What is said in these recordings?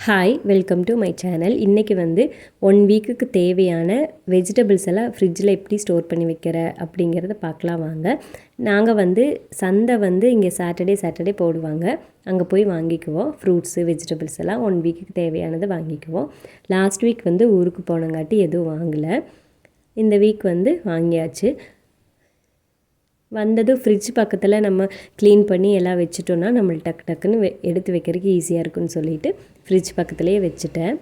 Hi, welcome to my channel. இன்றைக்கி வந்து 1 வீக்குக்கு தேவையான வெஜிடபிள்ஸ் எல்லாம் ஃப்ரிட்ஜில் எப்படி ஸ்டோர் பண்ணி வைக்கிற அப்படிங்கிறத பார்க்கலாம் வாங்க. நாங்கள் வந்து சந்தை வந்து இங்கே சாட்டர்டே போடுவாங்க. அங்கே போய் வாங்கிக்குவோம். ஃப்ரூட்ஸு, வெஜிடபிள்ஸ் எல்லாம் 1 வீக்குக்கு தேவையானதை வாங்கிக்குவோம். லாஸ்ட் வீக் வந்து ஊருக்கு போனங்காட்டி எதுவும் வாங்கலை. இந்த வீக் வந்து வாங்கியாச்சு. வந்ததும் ஃப்ரிட்ஜ் பக்கத்தில் நம்ம க்ளீன் பண்ணி எல்லாம் வச்சுட்டோன்னா நம்மளுக்கு டக்குன்னு எடுத்து வைக்கிறதுக்கு ஈஸியாக இருக்குன்னு சொல்லிவிட்டு ஃப்ரிட்ஜ் பக்கத்துலேயே வச்சுட்டேன்.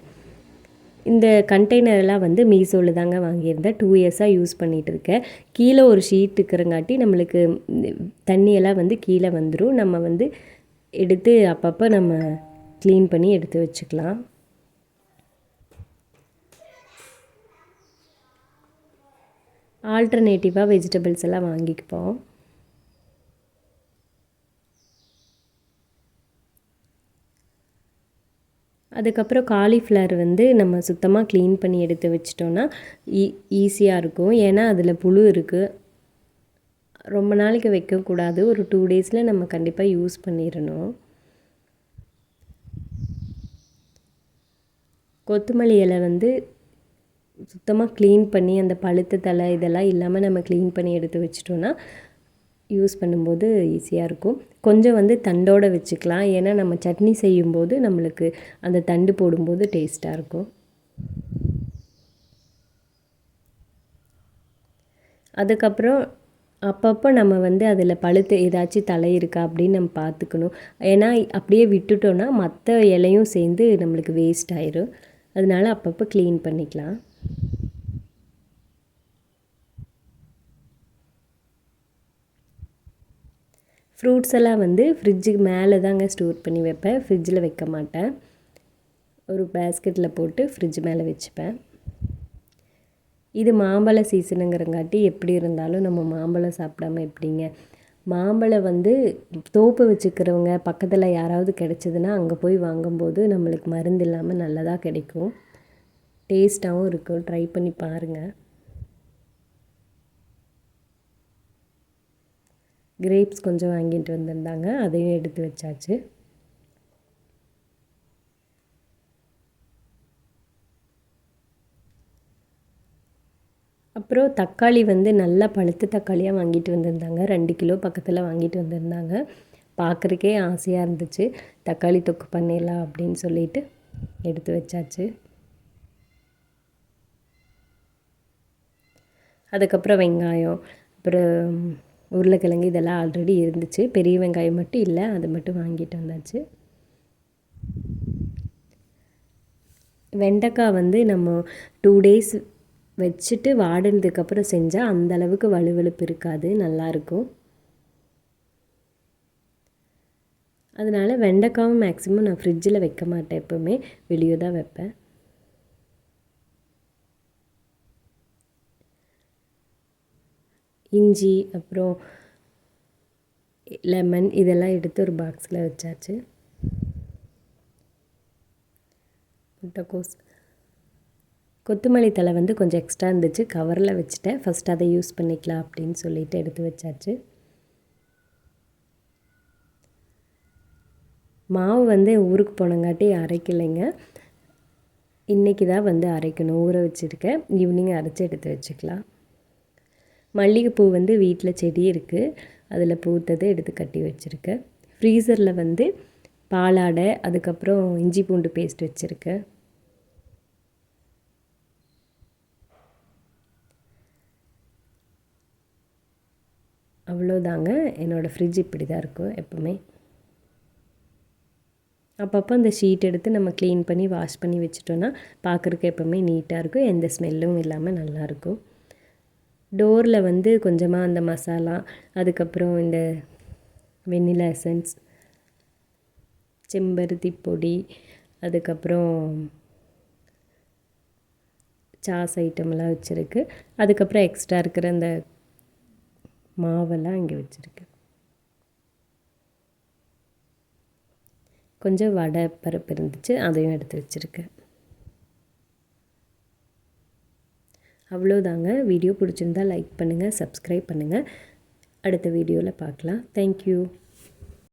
இந்த கண்டெய்னரெல்லாம் வந்து மீஷோவில் தாங்க வாங்கியிருந்தேன். 2 இயர்ஸாக யூஸ் பண்ணிகிட்டு இருக்கேன். கீழே ஒரு ஷீட் இருக்கிறங்காட்டி நம்மளுக்கு தண்ணியெல்லாம் வந்து கீழே வந்துடும். நம்ம வந்து எடுத்து அப்பப்போ நம்ம க்ளீன் பண்ணி எடுத்து வச்சுக்கலாம். ஆல்டர்னேட்டிவாக வெஜிடபிள்ஸ் எல்லாம் வாங்கிக்குவோம். அதுக்கப்புறம் காலிஃப்ளவர் வந்து நம்ம சுத்தமாக க்ளீன் பண்ணி எடுத்து வச்சிட்டோன்னா ஈஸியாக இருக்கும். ஏன்னா அதில் புழு இருக்குது. ரொம்ப நாளைக்கு வைக்கக்கூடாது. ஒரு 2 டேஸில் நம்ம கண்டிப்பாக யூஸ் பண்ணிடணும். கொத்தமல்லி இலை வந்து சுத்தமாக க்ளீன் பண்ணி அந்த பழுத்த தலை இதெல்லாம் இல்லாமல் நம்ம க்ளீன் பண்ணி எடுத்து வச்சிட்டோன்னா யூஸ் பண்ணும்போது ஈஸியாக இருக்கும். கொஞ்சம் வந்து தண்டோடு வச்சுக்கலாம். ஏன்னா நம்ம சட்னி செய்யும்போது நம்மளுக்கு அந்த தண்டு போடும்போது டேஸ்ட்டாக இருக்கும். அதுக்கப்புறம் அப்பப்போ நம்ம வந்து அதில் பழுத்து ஏதாச்சும் தலை இருக்கா அப்படின்னு நம்ம பார்த்துக்கணும். ஏன்னா அப்படியே விட்டுட்டோன்னா மற்ற இலையும் சேர்ந்து நம்மளுக்கு வேஸ்ட் ஆயிடும். அதனால அப்பப்போ க்ளீன் பண்ணிக்கலாம். ஃப்ரூட்ஸ் எல்லாம் வந்து ஃப்ரிட்ஜுக்கு மேலே தாங்க ஸ்டோர் பண்ணி வைப்பேன். ஃப்ரிட்ஜில் வைக்க மாட்டேன். ஒரு பேஸ்கெட்டில் போட்டு ஃப்ரிட்ஜ் மேலே வச்சுப்பேன். இது மாம்பழ சீசனுங்கிறங்காட்டி எப்படி இருந்தாலும் நம்ம மாம்பழம் சாப்பிடாம எப்படிங்க. மாம்பழம் வந்து தோப்பு வச்சுக்கிறவங்க பக்கத்தில் யாராவது கிடச்சிதுன்னா அங்கே போய் வாங்கும்போது நம்மளுக்கு மருந்து இல்லாமல் நல்லதாக கிடைக்கும். டேஸ்ட்டாகவும் இருக்கும். ட்ரை பண்ணி பாருங்கள். கிரேப்ஸ் கொஞ்சம் வாங்கிட்டு வந்திருந்தாங்க. அதையும் எடுத்து வச்சாச்சு. அப்புறம் தக்காளி வந்து நல்லா பழுத்த தக்காளியாக வாங்கிட்டு வந்திருந்தாங்க. 2 கிலோ பக்கத்தில் வாங்கிட்டு வந்திருந்தாங்க. பார்க்குறக்கே ஆசையாக இருந்துச்சு. தக்காளி தொக்கு பண்ணிடலாம் அப்படின்னு சொல்லிட்டு எடுத்து வச்சாச்சு. அதுக்கப்புறம் வெங்காயம், அப்புறம் உருளைக்கிழங்கு இதெல்லாம் ஆல்ரெடி இருந்துச்சு. பெரிய வெங்காயம் மட்டும் இல்லை, அது மட்டும் வாங்கிட்டு வந்தாச்சு. வெண்டைக்காய் வந்து நம்ம 2 டேஸ் வச்சுட்டு வாடினதுக்கப்புறம் செஞ்சால் அந்தளவுக்கு வழுவழுப்பு இருக்காது, நல்லாயிருக்கும். அதனால் வெண்டைக்காவும் மேக்ஸிமம் நான் ஃப்ரிட்ஜில் வைக்க மாட்டேன். எப்போவுமே வெளியே தான் வைப்பேன். இஞ்சி, அப்புறம் லெமன் இதெல்லாம் எடுத்து ஒரு பாக்ஸில் வச்சாச்சு. முட்டைக்கோஸ், கொத்தமல்லி தழை வந்து கொஞ்சம் எக்ஸ்ட்ரா இருந்துச்சு, கவரில் வச்சுட்டேன். ஃபஸ்ட் அதை யூஸ் பண்ணிக்கலாம் அப்படின்னு சொல்லிட்டு எடுத்து வச்சாச்சு. மாவு வந்து ஊருக்கு போனங்காட்டி அரைக்கலைங்க. இன்றைக்கி தான் வந்து அரைக்கணும். ஊற வச்சுருக்கேன். ஈவினிங் அரைச்சி எடுத்து வச்சுக்கலாம். மல்லிகைப்பூ வந்து வீட்டில் செடி இருக்குது. அதில் பூத்ததை எடுத்து கட்டி வச்சுருக்கேன். ஃப்ரீசரில் வந்து பாலாடை, அதுக்கப்புறம் இஞ்சி பூண்டு பேஸ்ட் வச்சுருக்கேன். அவ்வளோதாங்க. என்னோடய ஃப்ரிட்ஜ் இப்படி தான் இருக்கும் எப்போவுமே. அப்பப்போ அந்த ஷீட் எடுத்து நம்ம க்ளீன் பண்ணி வாஷ் பண்ணி வச்சுட்டோன்னா பார்க்குறக்கு எப்போவுமே நீட்டாக இருக்கும். எந்த ஸ்மெல்லும் இல்லாமல் நல்லாயிருக்கும். டோரில் வந்து கொஞ்சமாக அந்த மசாலா, அதுக்கப்புறம் இந்த வெண்ணிலா எசன்ஸ், செம்பருத்தி பொடி, அதுக்கப்புறம் சாஸ் ஐட்டமெல்லாம் வச்சுருக்கு. அதுக்கப்புறம் எக்ஸ்ட்ரா இருக்கிற அந்த மாவெல்லாம் இங்கே வச்சுருக்கு. கொஞ்சம் வடை பருப்பு இருந்துச்சு, அதையும் எடுத்து வச்சுருக்கேன். அவ்வளோதாங்க. வீடியோ பிடிச்சிருந்தால் லைக் பண்ணுங்கள், சப்ஸ்கிரைப் பண்ணுங்கள். அடுத்த வீடியோவில் பார்க்கலாம். தேங்க்யூ.